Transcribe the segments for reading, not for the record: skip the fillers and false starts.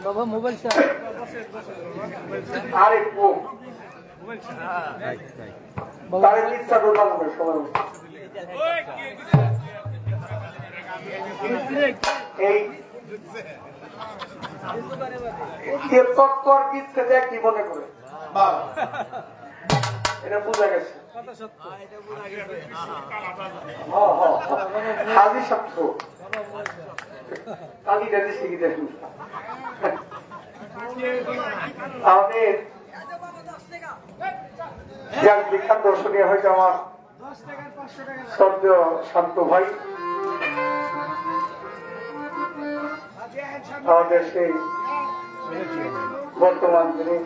বাবা মোবাইল আরে তারে ইচ্ছা করলাম সবাই এই তত্ত্বর দিচ্ছে দেখ কি মনে করে এটা বোঝা গেছে হাজি শব্দ কালিটা দিচ্ছে কি দেখুন আমাদের বিখ্যাত দর্শনীয় হয়তো আমার শ্রদ্ধেয় শান্ত ভাই আমাদের সেই বর্তমান যিনি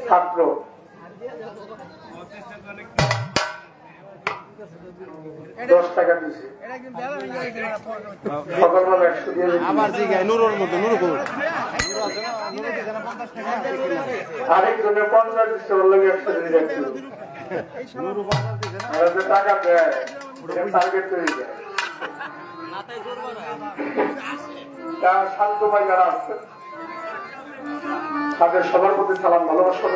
ছাত্র 10 টাকা দিয়েছে সকালবেলা 100 দিয়ে আমার জিগায় নুরুর মতো নুরু আরেকজনে 50 দিচ্ছে ওর লাগে 100 দিয়ে যাচ্ছিল টাকা দেয় টার্গেট করে দেয় শান্ত ভাই যারা আছে তাদের সবার প্রতি সালাম ভালোবাসা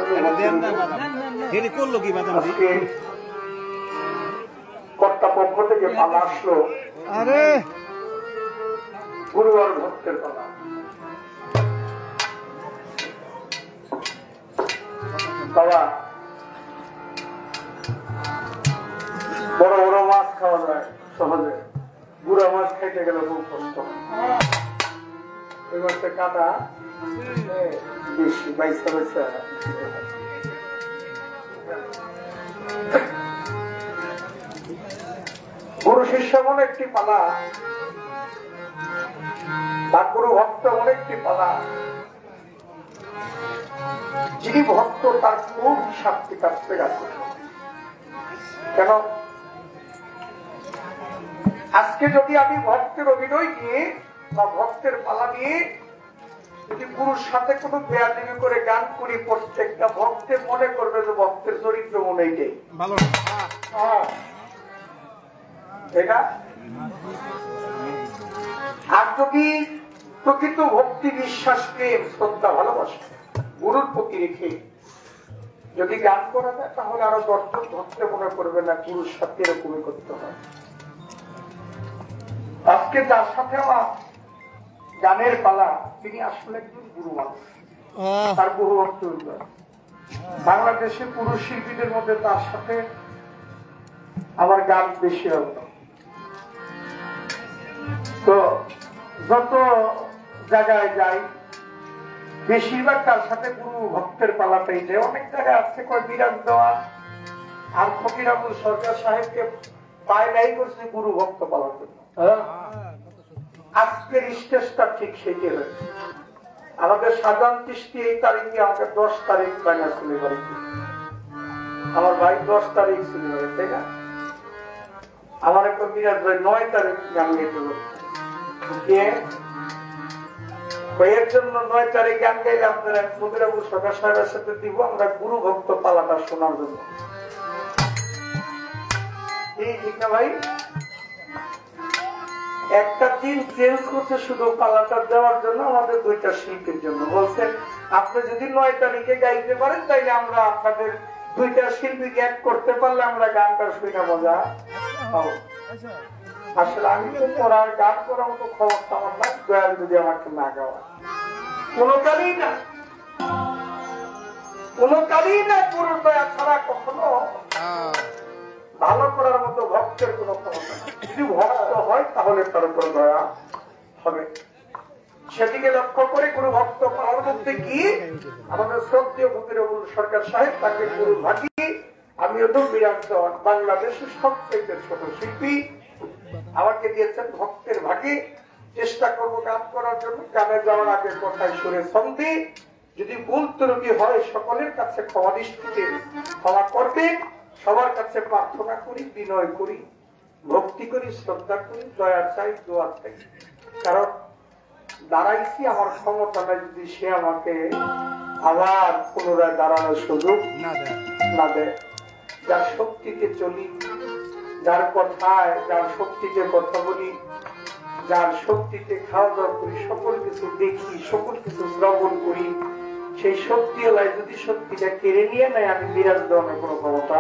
করলো কি কর্তা পক্ষ থেকে পালা আসলো আরে গুরুবার ভক্তের পালা বাবা বড় বড় মাছ খাওয়া যায় সহজে গুড়া মাছ খাইতে গেলে খুব কষ্ট ওই মাছটা কাটা বেশি বাইশটা বাইশটা গুরু শিষ্য এমন একটি পালা বা গুরু ভক্ত এমন একটি পালা যিনি ভক্ত তার কোন শান্তি কাটতে গেছে কেন আজকে যদি আমি ভক্তের অভিনয় নিয়ে বা ভক্তের পালা নিয়ে যদি গুরুর সাথে কোনো বেয়াদবি করে গান করি প্রত্যেকটা ভক্তের মনে করবে যে ভক্তের চরিত্র মনেই নেই ভালো এটা আর যদি প্রকৃত ভক্তি বিশ্বাস প্রেম শ্রদ্ধা ভালোবাসা গুরুর প্রতি রেখে যদি গান করা যায় তাহলে আরো দর্শক ভক্তে মনে করবে না গুরুর সাথে এরকমই করতে হয় আজকে যার সাথে আমার গানের পালা তিনি আসলে একজন গুরু মানুষ তার বহু ভক্ত বাংলাদেশে পুরুষ শিল্পীদের মধ্যে তার সাথে আমার গান বেশি হতো তো যত জায়গায় যাই বেশিরভাগ তার সাথে গুরু ভক্তের পালাটাই যায় অনেক জায়গায় আছে কয় বিরাজ দেওয়া আর ফকির আবুল সরকার সাহেবকে পায় নাই করছে গুরু ভক্ত পালার জন্য আজকের স্টেজটা ঠিক সেটি হয়েছে আমাদের সাধারণ চিস্তি এই তারিখে আমাকে 10 তারিখ ফাইনাল চলে করে আমার ভাই 10 তারিখ ছিল তাই না আমার একটা বিরাট ভাই 9 তারিখ গান গাইতে এর জন্য 9 তারিখ গান গাইলে আপনারা ফকির আবুল সরকার সাহেবের সাথে দিব আমরা গুরু ভক্ত পালাটা শোনার জন্য এই ঠিক না ভাই একটা দিন চেঞ্জ করছে শুধু পালাটা দেওয়ার জন্য আমাদের 2টা শিল্পীর জন্য বলছেন আপনি যদি 9 তারিখে গাইতে পারেন তাইলে আমরা আপনাদের 2টা শিল্পীকে এক করতে পারলে আমরা গানটা শুনে মজা পাবো আসলে আমি তো পড়ার গান করার মতো ক্ষমতা আমার না দয়াল যদি আমাকে না গাওয়া কোনকালই না পুরো দয়া ছাড়া কখনো ভালো করার মতো ভক্তের কোন ক্ষমতা নেই যদি ভক্ত হয় তাহলে তার উপর দয়া হবে সেদিকে লক্ষ্য করে গুরু ভক্ত পাওয়ার মধ্যে কি আমাদের শ্রদ্ধেয় ফকির আবুল সরকার সাহেব তাকে গুরু ভাগিয়ে আমিও তো বিরাট দেওয়ান বাংলাদেশের সবচেয়ে ছোট শিল্পী আমাকে দিয়েছেন ভক্তের ভাগে চেষ্টা করবো গান করার জন্য গানে যাওয়ার আগে কথায় সুরে সন্ধি যদি ভুল ত্রুটি হয় সকলের কাছে ক্ষমা দৃষ্টিতে ক্ষমা করবে সবার কাছে প্রার্থনা করি বিনয় করি ভক্তি করি শ্রদ্ধা করি দয়া চাই দোয়া চাই কারণ দাঁড়াইছি আমার ক্ষমতা নাই যদি সে আমাকে আবার পুনরায় দাঁড়ানোর সুযোগ না দেয়। যার শক্তিতে চলি, যার কথায়, যার শক্তিতে কথা বলি, যার শক্তিতে খাওয়া দাওয়া করি, সকল কিছু দেখি, সকল কিছু শ্রবণ করি, সেই শক্তিওয়ালায় যদি শক্তিটা কেড়ে নিয়ে নেয়, আমি বিরাজ দেওয়ার কোনো ক্ষমতা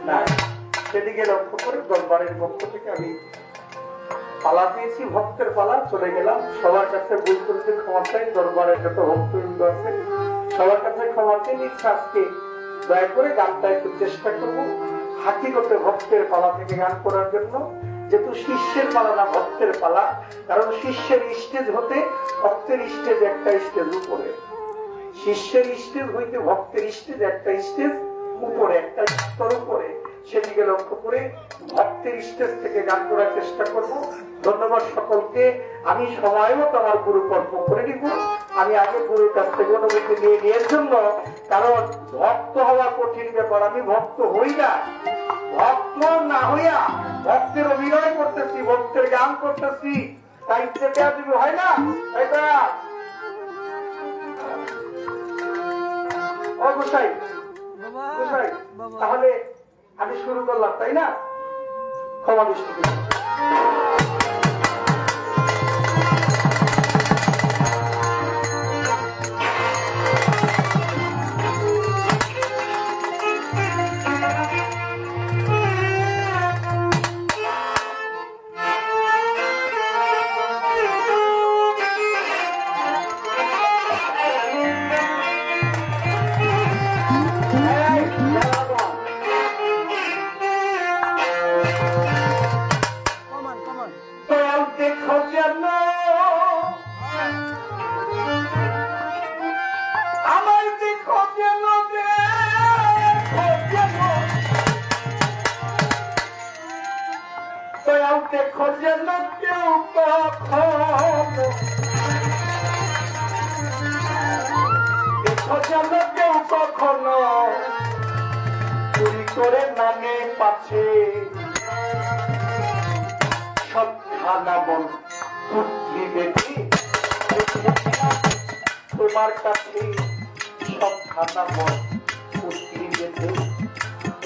নাই। সেদিকে লক্ষ্য করে দরবারের পক্ষ থেকে আমি পালা দিয়েছি, ভক্তের পালা, চলে গেলাম। সবার কাছে ভুল করতে ক্ষমা চাই, দরবারের যত ভক্তবৃন্দ আছে সবার কাছে ক্ষমা চেয়ে নিচ্ছে। আজকে দয়া করে গানটা একটু চেষ্টা করবো হাকিগতে ভক্তের পালা থেকে গান করার জন্য, যেহেতু শিষ্যের পালা না ভক্তের পালা। কারণ শিষ্যের স্টেজ হতে ভক্তের স্টেজ একটা স্টেজ উপরে, শিষ্যের স্টেজ হইতে ভক্তের স্টেজ একটা স্টেজ উপরে, একটা স্তর উপরে। সেদিকে লক্ষ্য করে ভক্তের স্টেজ থেকে গান করার চেষ্টা করব। ধন্যবাদ সকলকে। আমি সময় মতো আমার গুরু কর্ম করে নিব। আমি আগে গুরুর কাছ থেকে অনুমতি নিয়ে নিয়ে জন্য, কারণ ভক্ত হওয়া কঠিন ব্যাপার। আমি ভক্ত হই না, ভক্ত না হইয়া ভক্তের অভিনয় করতেছি, ভক্তের গান করতেছি, তাই যদি হয় না অবশ্যই। তাহলে আমি শুরু করলাম, তাই না? ক্ষমা দৃষ্টি কখনো চুরি করে নামে পাচ্ছে তোমার কাছে সবখানা মন পুত্রী বেঁধে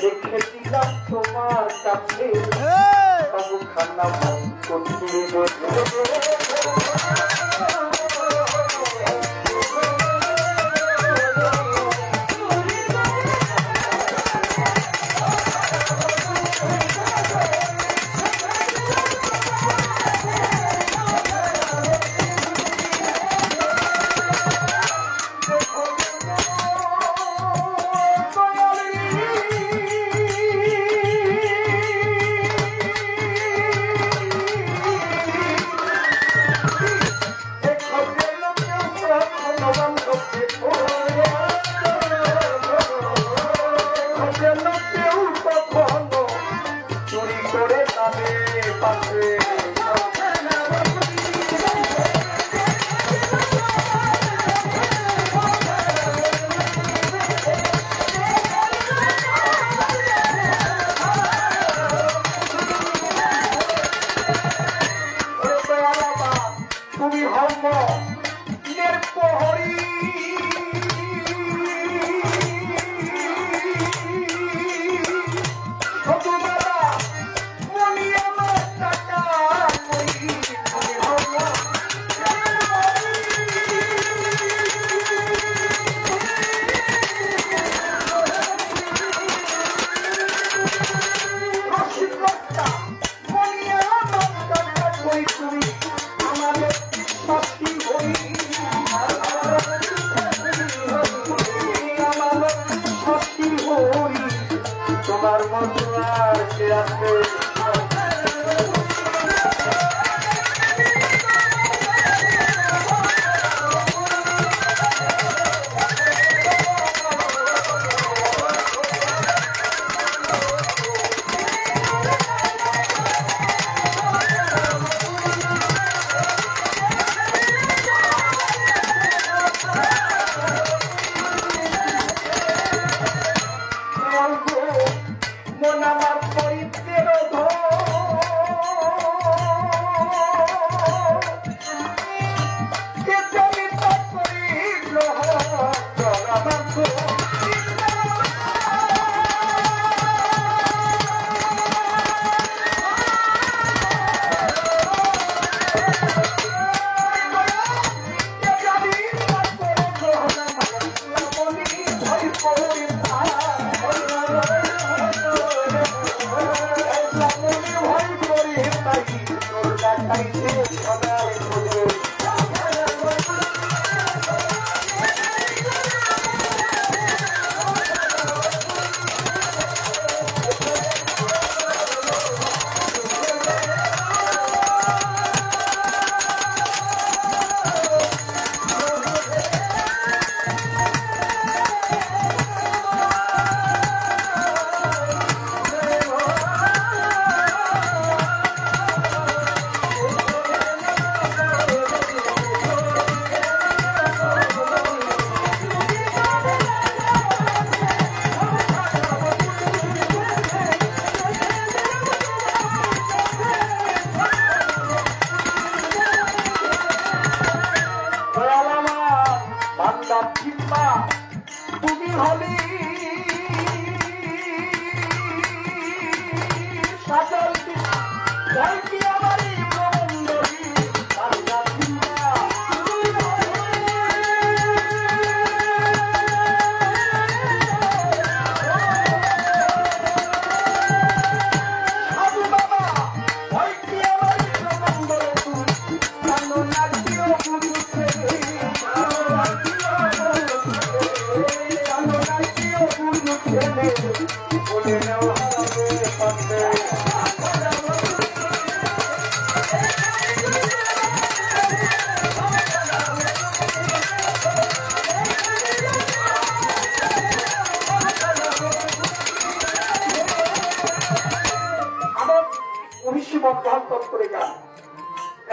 রেখেছিলাম, তোমার কাছে সবখানা মন পুত্রী বেঁধে। তোমার মতো আর কে আছে? মন আমার পরিত্রের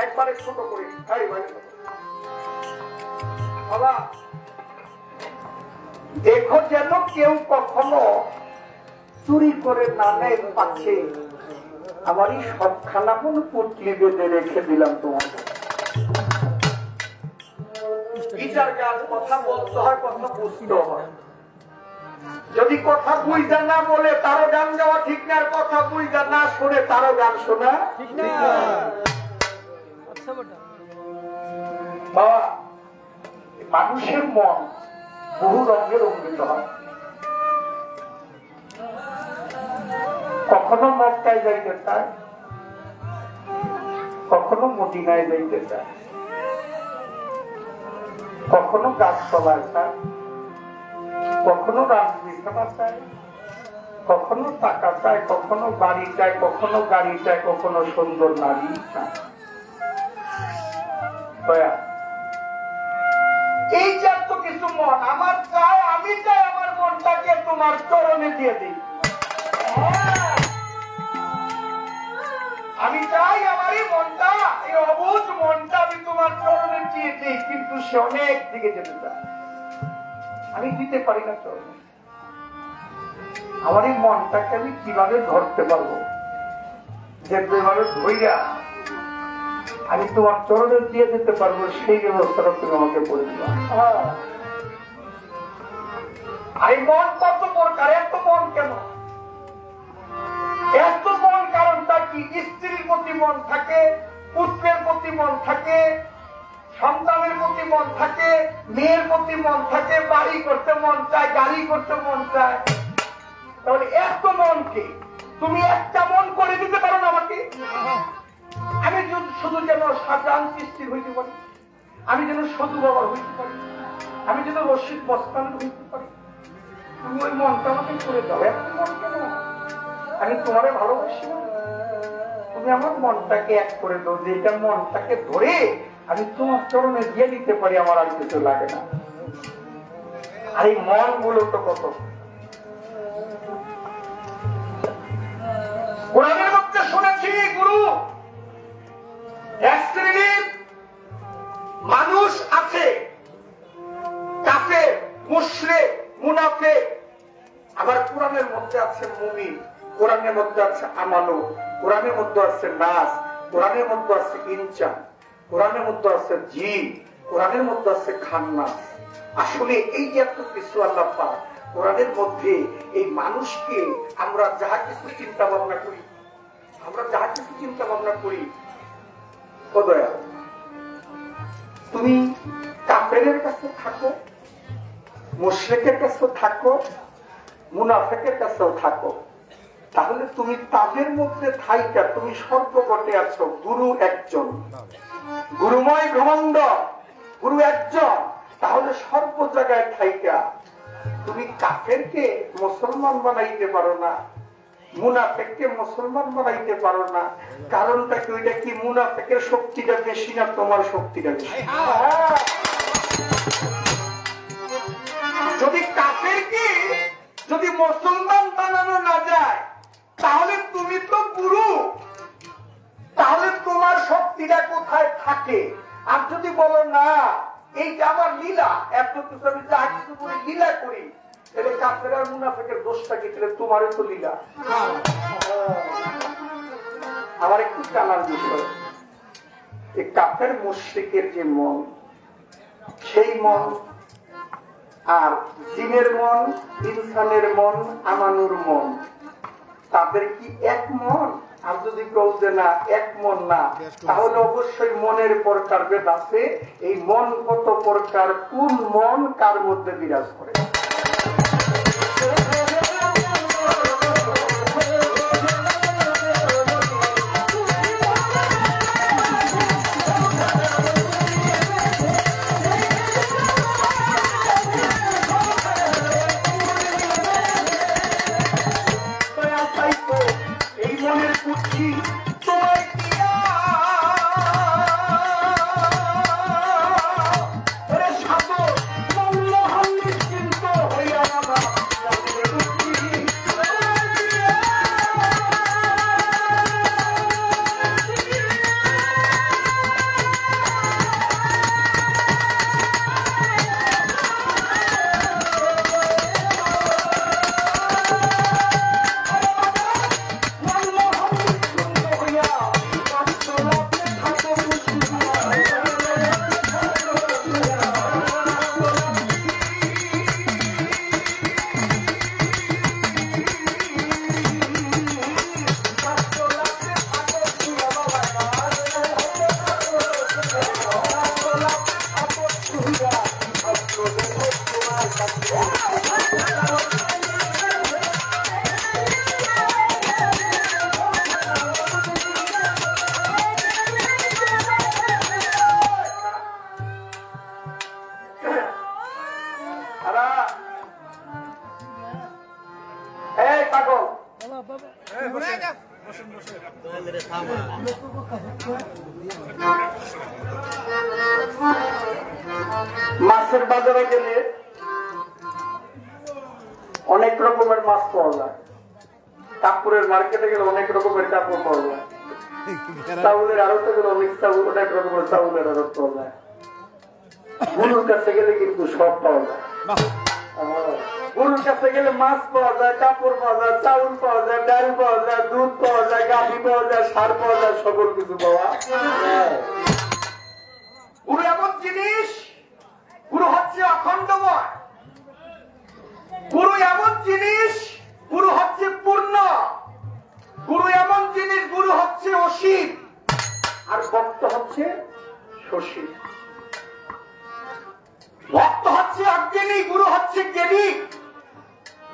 একবারে ছোট করে বাবা দেখো যেন কেউ কখনো চুরি করে না নেয় পাচ্ছে। আমারই সবখানা কোন পুটলি বেঁধে রেখে দিলাম তোমাকে। বিচার গাছ কথা বলতে হয়, কথা বুঝতে হয়। যদি কথা বুঝতে না বলে তারও গান গাওয়া ঠিক না, আর কথা বুঝতে না শুনে তারও গান শোনা ঠিক না। বাবা মানুষের মন বহু রঙে রঙ্গিত হয়। কখনো মক্কায় যাইতে চায়, কখনো মদিনায় যাইতে চায়, কখনো গাছতলায় চায়, কখনো রাজবিছানা চায়, কখনো টাকা চায়, কখনো বাড়ি চায়, কখনো গাড়ি চায়, কখনো সুন্দর নারী চায়। এই যে এত কিছু মন আমার চায়, আমি চাই আমার মনটাকে তোমার চরণে দিয়ে দিই। আমি চাই আমার এই মনটা, এই অবুঝ মনটা আমি তোমার চরণে দিয়ে দিই, কিন্তু সে অনেক দিকে যেতে চায়, আমি দিতে পারি না চরণে। আমার এই মনটাকে আমি কিভাবে ধরতে পারবো যে এভাবে ধইরা আমি তোমার চরণে দিয়ে দিতে পারবো, সেই ব্যবস্থাটা তুমি আমাকে করে দিবা। এই মন কত প্রকার, এত মন কেন, এত মন কারণটা কি? স্ত্রীর প্রতি মন থাকে, পুত্রের প্রতি মন থাকে, সন্তানের প্রতি মন থাকে, মেয়ের প্রতি মন থাকে, বাড়ি করতে মন চায়, গাড়ি করতে মন চায়। তাহলে এত মনকে তুমি একটা মন করে দিতে পারো না আমাকে? আমি শুধু যেন সাজান সৃষ্টির হইতে পারি, আমি যেন সধু বাবার হইতে পারি, আমি যেন রশিদ বস্তান হইতে পারি, তুমি ওই মনটা আমাকে করে দাও। এত মন কেন? আমি তোমারে ভালোবাসি না, তুমি আমার মনটাকে এক করে দাও, যেটা মনটাকে ধরে আমি তোমার চরণে দিয়ে দিতে পারি, আমার আর কিছু লাগে না। আর এই মন মূলত কত কোরআনের মধ্যে শুনেছি, গুরু এক শ্রেণীর মানুষ আছে, কাফের, মুশরিক, মুনাফিক। আবার কোরআনের মধ্যে আছে মুমিন, কোরআনের মধ্যে আছে আমানু, কোরআনের মধ্যে আছে নাস, কোরআনের মধ্যে আছে ইনসান, কোরআনের মধ্যে আছে জিন, কোরআনের মধ্যে আছে খান্নাস। আসলে এই যে এত কিছু আল্লাহ পাক কোরআনের মধ্যে, এই মানুষকে আমরা যাহা কিছু চিন্তা ভাবনা করি, আমরা যাহা কিছু চিন্তা ভাবনা করি, ও দয়া তুমি কাফেরের কাছে থাকো, মুশরিকের কাছেও থাকো, মুনাফিকের কাছেও থাকো, তাহলে তুমি তাদের মধ্যে থাইকা তুমি সর্বগটে আছো। গুরু একজন, গুরুময় ব্রহ্মাণ্ড, গুরু একজন, তাহলে সর্ব জায়গায় থাইকা তুমি কাফেরকে মুসলমান বানাইতে পারো না, মুনাফিককে মুসলমান বানাইতে পারো না। কারণটা কি? ওইটা কি মুনাফিকের শক্তিটা বেশি না তোমার শক্তিটা বেশি? যদি কাফেরকে যদি মুসলমান বানানো না যায়, তাহলে তুমি তো গুরু, তাহলে তোমার শক্তিটা কোথায় থাকে? আর যদি বলো না এইটা আমার লীলা, এত কিছু আমি যা কিছু করি লীলা করি, তাহলে কাফের আর মুনাফিকের দোষটা কি? তাহলে তোমারই তো লীলা। আমার একটু জানার বিষয়, এই কাফের মুশরিকের যে মন, সেই মন আর জিনের মন, ইনসানের মন, আমানুর মন, তাদের কি এক মন? আর যদি কেউ যে না এক মন না, তাহলে অবশ্যই মনের প্রকার ভেদ আছে। এই মন কত প্রকার, কোন মন কার মধ্যে বিরাজ করে? মাছের বাজারে গেলে অনেক রকমের মাছ পাওয়া যায়, কাপড়ের মার্কেটে গেলে অনেক রকমের কাপড় পাওয়া যায়, চাউলের আড়তে গেলে অনেক রকমের চাউলের আড়ত পাওয়া যায়, গরুর কাছে গেলে কিন্তু সব পাওয়া যায়। গরুর কাছে গেলে মাছ পাওয়া যায়, কাপড় পাওয়া যায়, চাউল পাওয়া যায়, ডাল পাওয়া যায়, দুধ পাওয়া যায়, গাভী পাওয়া যায়, সার পাওয়া যায়, সকল কিছু পাওয়া যায়। গুরু এমন জিনিস, গুরু হচ্ছে অখণ্ডময়, গুরু এমন জিনিস, গুরু হচ্ছে পূর্ণ, গুরু এমন জিনিস, গুরু হচ্ছে অসীম, আর ভক্ত হচ্ছে সসীম। ভক্ত হচ্ছে অজ্ঞানী, গুরু হচ্ছে জ্ঞানী,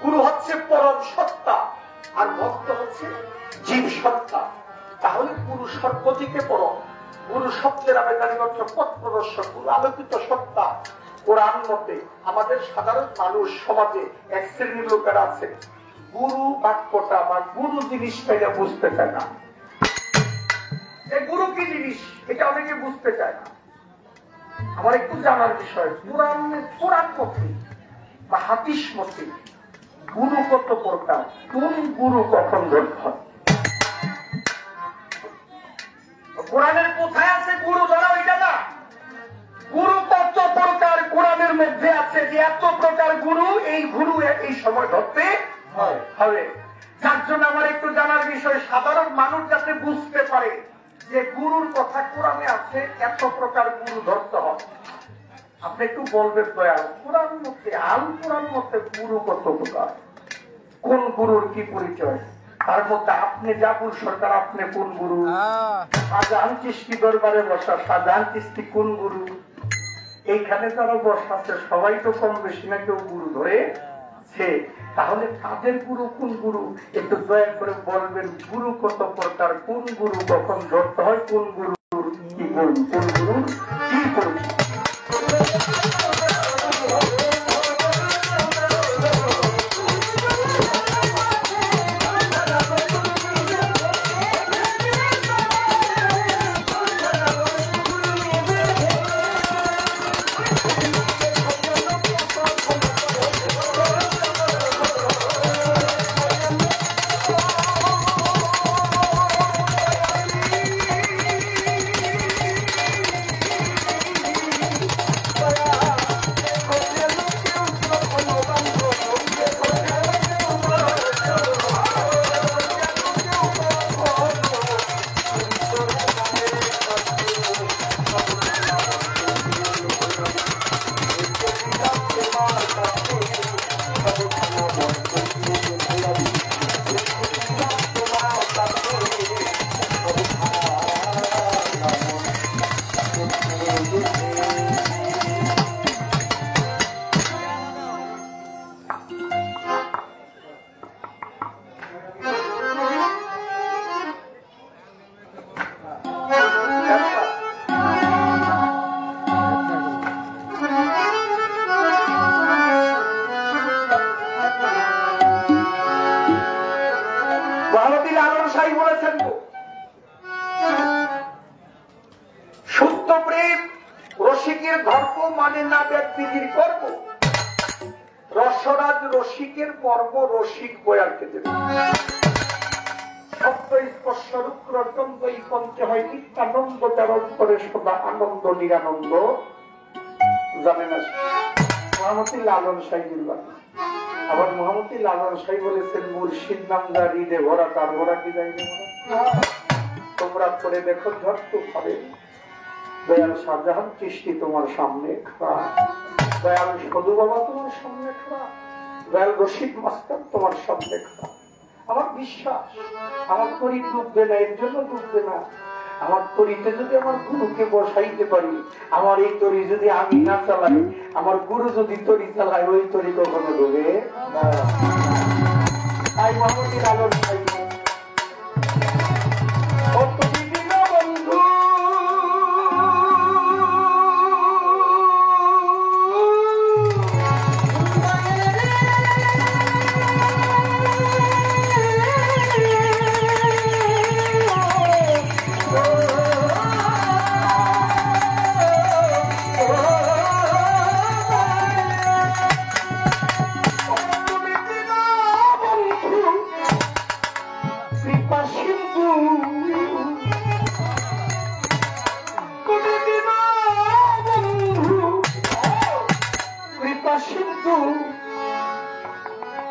গুরু হচ্ছে পরম সত্তা, আর ভক্ত হচ্ছে জীব সত্তা। তাহলে গুরু সর্বদিকে পরম, গুরু শব্দের আবেদনের অর্থ পথ প্রদর্শক, গুরু আলোকিত সত্তা। কোরআন মতে আমাদের সাধারণ মানুষ সমাজে এক শ্রেণীর লোকেরা আছে, গুরু বাক্যটা বা গুরু জিনিসটা এটা বুঝতে চায় না। গুরু কি জিনিস এটা অনেকে বুঝতে চায় না। আমার একটু জানার বিষয়, কোরআন মতে বা হাদিস মতে গুরু কত প্রকার, কোন গুরু কখন ধরতে হয়? কোরআনের কোথায় আছে গুরু ধরা? ওইটা না, গুরু কত প্রকার কোরআনের মধ্যে আছে, যে এত প্রকার গুরু, এই গুরু এই সময় ধরতে হবে। যার জন্য আমার একটু জানার বিষয়, সাধারণ মানুষ যাতে বুঝতে পারে যে গুরুর কথা কোরআনে আছে, এত প্রকার গুরু ধরতে হবে। আপনি একটু বলবেন দয়াল, কোরআন মধ্যে আল কোরআন মধ্যে গুরু কত প্রকার, কোন গুরুর কি পরিচয়? তার মধ্যে আপনি জাফর সরকার, আপনি কোন গুরু? শাহজাহান চিশতি দরবারে বসা শাহজাহান চিশতি কোন গুরু? এইখানে যারা বসা আছে সবাই তো কম বেশি না কেউ গুরু ধরেছে, তাহলে তাদের গুরু কোন গুরু একটু দয়া করে বলবেন। গুরু কত প্রকার, কোন গুরু কখন ধরতে হয়, কোন গুরু কি করুন, কোন গুরু কি করুন। শুদ্ধ প্রেম রসিকের ধর্ম মানে না ব্যক্তির কর্ম। রসরাজ রসিকের পর্ব, রসিক বয়ার খেতে শব্দ স্পর্শ রূপরতন্ত এই পঞ্চে হয় নিত্যানন্দ, চারণ করে সদা আনন্দ নিরানন্দ। জানে না মহামতি লালন সাহেবের বাণী। আবার মহামতি লালন সাহেব বলেছেন, মুর্শিদ নাম যা হৃদে ভরা, তার ভরা কি যাই না। তোমরা করে দেখো ঝট্টু হবে। দয়াল শাহজাহান চিশতি তোমার সামনে খাড়া, দয়াল সদু বাবা তোমার সামনে খাড়া, দয়াল রশিদ মাস্টার তোমার সামনে খাড়া। আমার বিশ্বাস আমার তরি ডুববে না, এর জন্য ডুববে না। আমার তরিতে যদি আমার গুরুকে বসাইতে পারি, আমার এই তরি যদি আমি না চালাই, আমার গুরু যদি তরি চালায়, ওই তরি কখনো ডুবে না। তাই মহামতি লালন সাহেব বন্ধু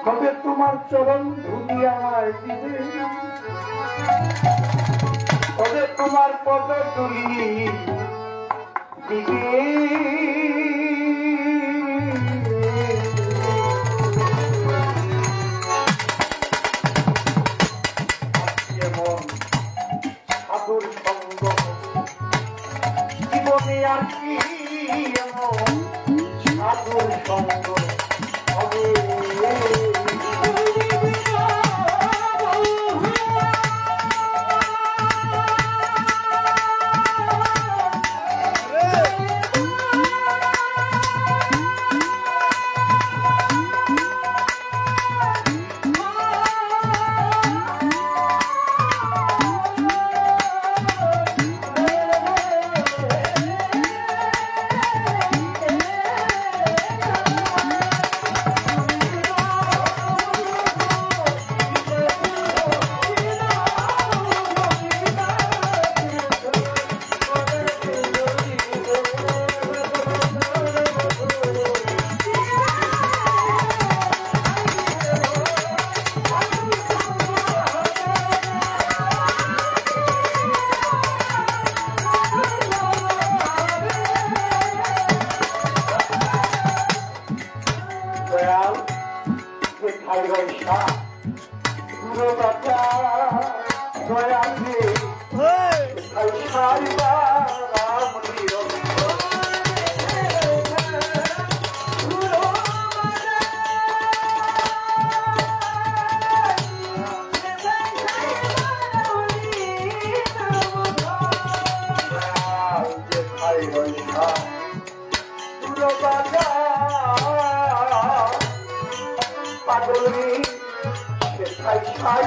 কবে তোমার চরণ ধুলিয়ায় দিবে, কবে তোমার পদ তুলি দিবে। যেমন সাধুর সঙ্গ জীবনে আর কি এমন সাধুর সঙ্গ হবে। করে সাই সাই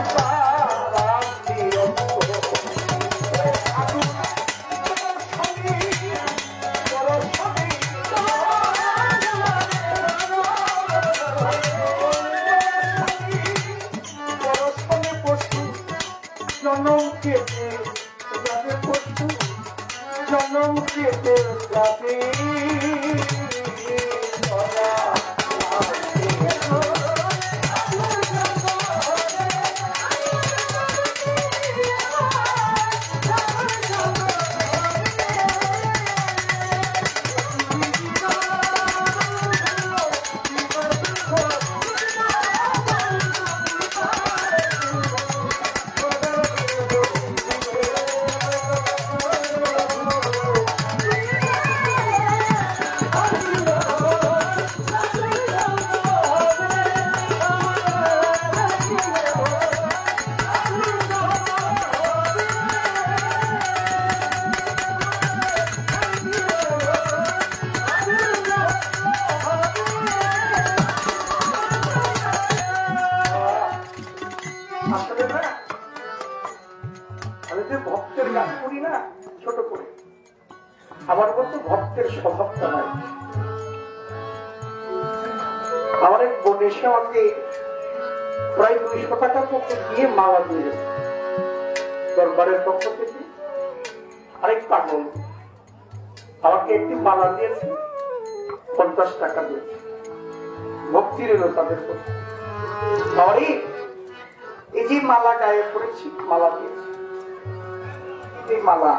জনম কেটে যাবে পশু জনম কেটে যাবে ভক্তের কাজ করি না ছোট করে আমার মতো ভক্তের স্বভাবটা নাই আমার এক বোন এসে আমাকে প্রায় 200 টাকার মতো দিয়ে মালা দিয়ে দরবারের পক্ষ থেকে আরেক পাগল আমাকে একটি মালা দিয়েছে 50 টাকা দিয়েছে ভক্তির এলো তাদের প্রতি এই যে মালা গায়ে পড়েছি মালা দিয়েছি এই মালা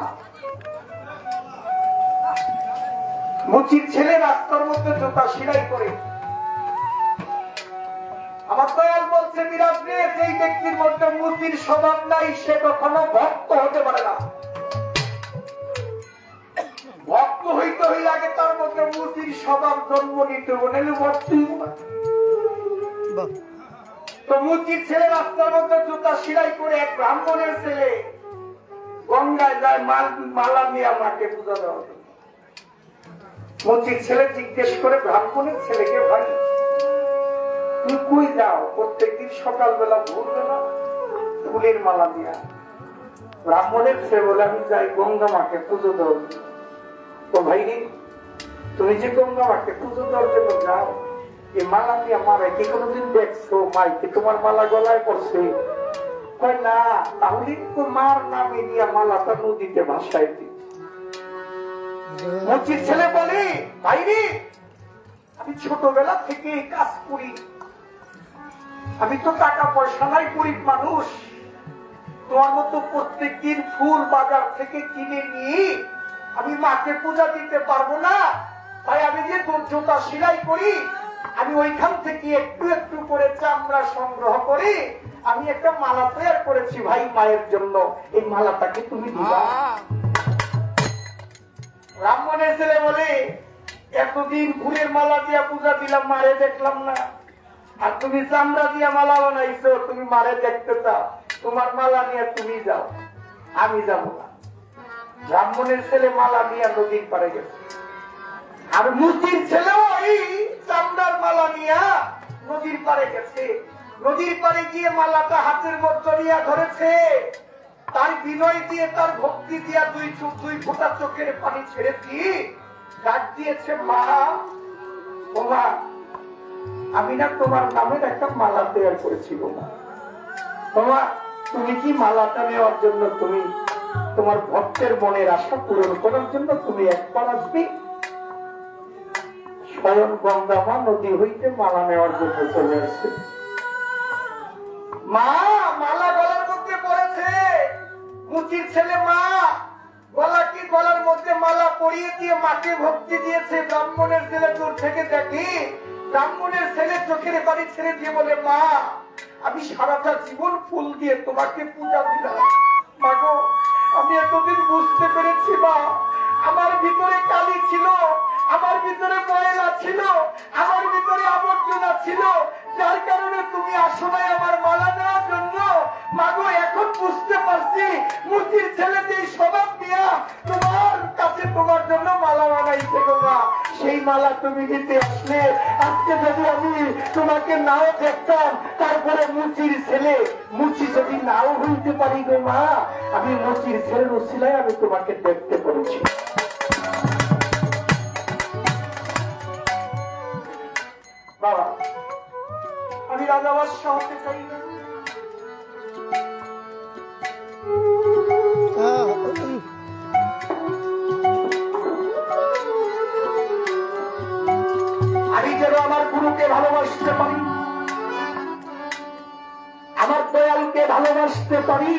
মুচির ছেলে রাস্তার মধ্যে জুতা সেলাই করে আমার দয়াল বলছে মিরাজ রে যেই ব্যক্তির মধ্যে মুচির স্বভাব নাই সে কখনো ভক্ত হতে পারে না ভক্ত হইতে হইলে আগে তার মধ্যে মুচির স্বভাব জন্ম নিতে হবে ভক্তি তো মুচির ছেলে রাস্তার মধ্যে জুতা সেলাই করে এক ব্রাহ্মণের ছেলে গঙ্গায় যায় মালা নিয়ে আমাকে পূজা দেওয়া মুচির ছেলে জিজ্ঞেস করে ব্রাহ্মণের ছেলেকে ভাই তুমি কই যাও প্রত্যেকদিন সকালবেলা ভোরবেলা ফুলের মালা দিয়া ব্রাহ্মণের ছেলে বলে আমি যাই গঙ্গা মাকে পুজো দেওয়ার তো ভাই তুমি যে গঙ্গা মাকে পুজো দেওয়ার জন্য যাও এই মালা দিয়ে মারা কি কোনোদিন দেখছো মাইকে তোমার মালা গলায় পড়ছে না তাহলে তো মার নামে দিয়া মালাটা নদীতে ভাসাই দি মুচির ছেলে বলে ভাইরে আমি ছোটবেলা থেকে কাজ করি আমি তো টাকা পয়সা নাই গরিব মানুষ তোমার মতো প্রত্যেকদিন ফুল বাজার থেকে কিনে নিয়ে আমি মাকে পূজা দিতে পারবো না তাই আমি যে জুতা সেলাই করি আমি ওইখান থেকে একটু একটু করে চামড়া সংগ্রহ করি আমি একটা মালা তৈরি করেছি ভাই মায়ের জন্য এই মালাটাকে তুমি দিবা ব্রাহ্মণের ছেলে বলে এতদিন ফুলের মালা দিয়া পূজা দিলাম মারে দেখলাম না আর তুমি চামড়া দিয়া মালা বানাইছো তুমি মারে দেখতে চাও তোমার মালা নিয়ে তুমি যাও আমি যাব না ব্রাহ্মণের ছেলে মালা নিয়ে নদীর পাড়ে গেছে আর মুচির ছেলেও এই চামড়ার মালা নিয়ে নদীর পাড়ে গেছে নদীর পাড়ে গিয়ে মালাটা হাতের মধ্যে নিয়ে ধরেছে তার বিনয় দিয়ে তার ভক্তি দিয়া দুই ফোঁটা চোখের পানি ছেড়ে দিয়ে ডাক দিয়েছে মা ও মা আমি না তোমার নামের একটা মালা তৈরি করেছিল না তোমা তুমি কি মালাটা নেওয়ার জন্য তুমি তোমার ভক্তের মনের আশা পূরণ করার জন্য তুমি একবার আসবে স্বয়ং গঙ্গা মা নদী হইতে মালা নেওয়ার জন্য চলে আসছে মা মালা গলার মধ্যে পড়েছে মুচির ছেলে মা গলার মধ্যে মালা পরিয়ে দিয়ে মাকে ভক্তি দিয়েছে ব্রাহ্মণের ছেলে দূর থেকে দেখি ব্রাহ্মণের ছেলে চোখের বাড়ি ছেড়ে দিয়ে বলে মা আমি সারাটা জীবন ফুল দিয়ে তোমাকে পূজা দিলাম মাগো আমি এতদিন বুঝতে পেরেছি মা আমার ভিতরে কালি ছিল আমার ভিতরে ময়লা ছিল আমার ভিতরে আবর্জনা ছিল যার কারণে তুমি আসো নাই আমার মালা নেওয়ার জন্য মাগো এখন বুঝতে পারছি মুচির ছেলে যে স্বভাব দিয়া তোমার কাছে তোমার জন্য মালা বানাইছে গো মা সেই মালা তুমি দিতে আসলে আজকে যদি আমি তোমাকে নাও দেখতাম তারপরে মুচির ছেলে, মুচি যদি নাও হইতে পারি গো মা, আমি মুচির ছেলের উসিলায় আমি তোমাকে দেখতে পেরেছি। বাবা, আমি রাজাবাদশাহ হতে চাই না। আমি যেন আমার গুরুকে ভালোবাসতে পারি, আমার দয়ালকে ভালোবাসতে পারি।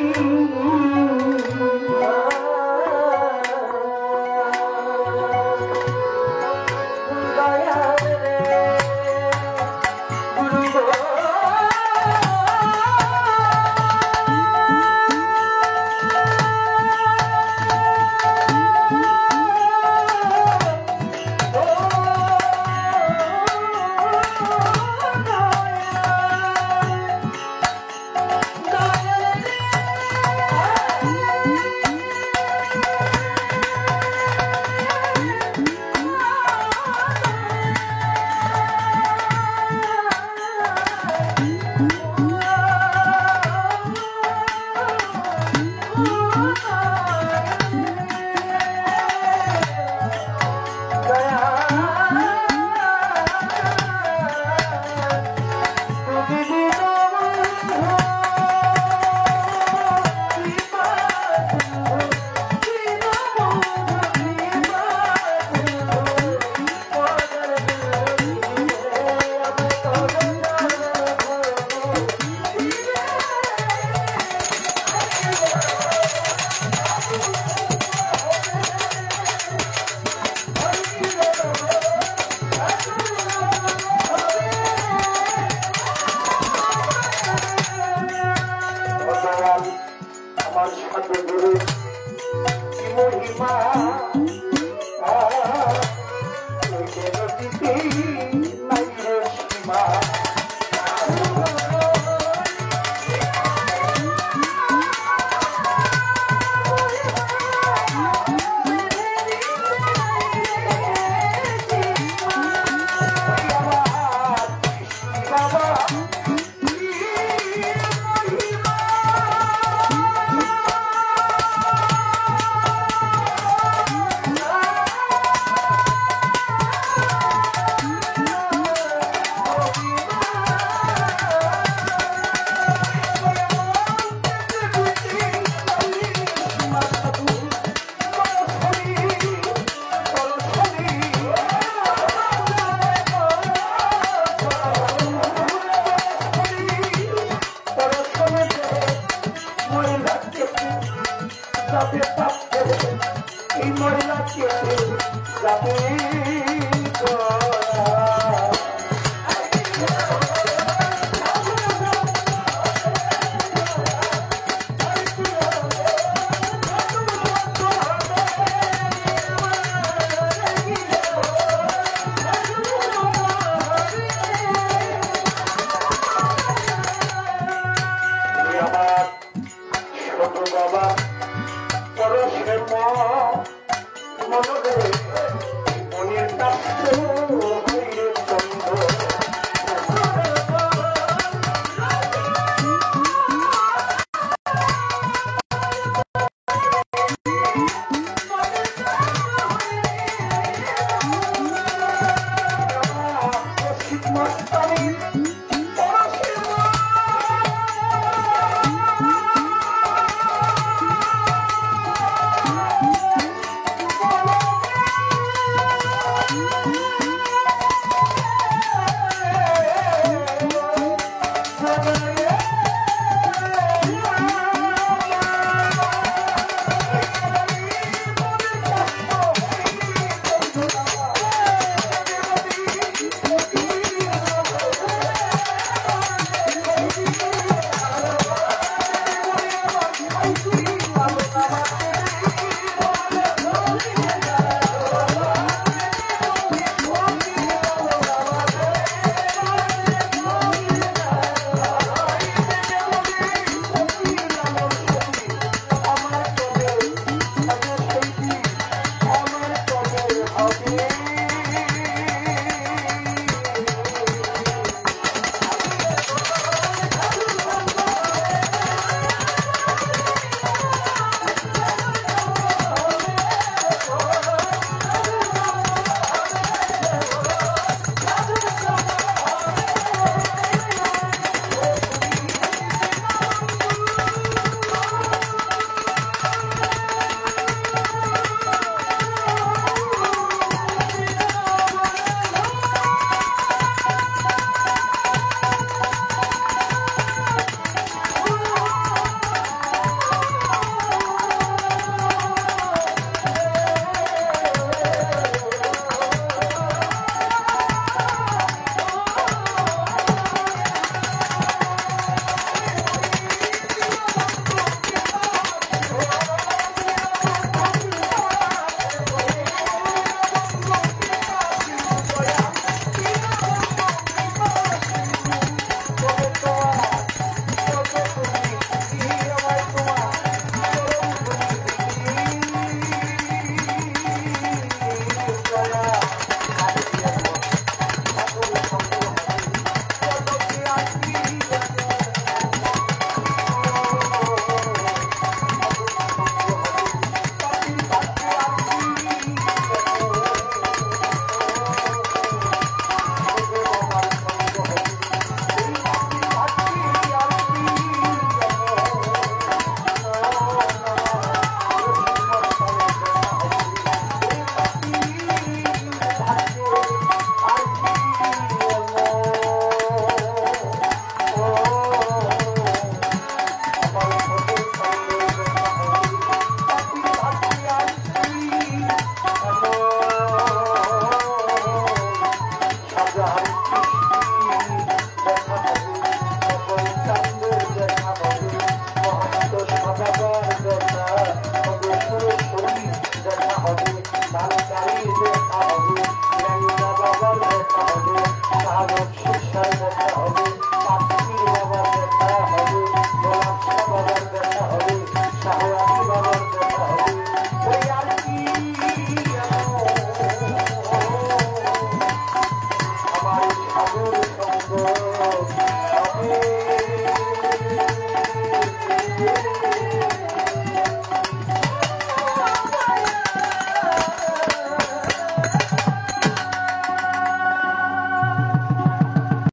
আমার সাথে ধরে কি মহিমা নাই রে সীমা। এই মহিলা কে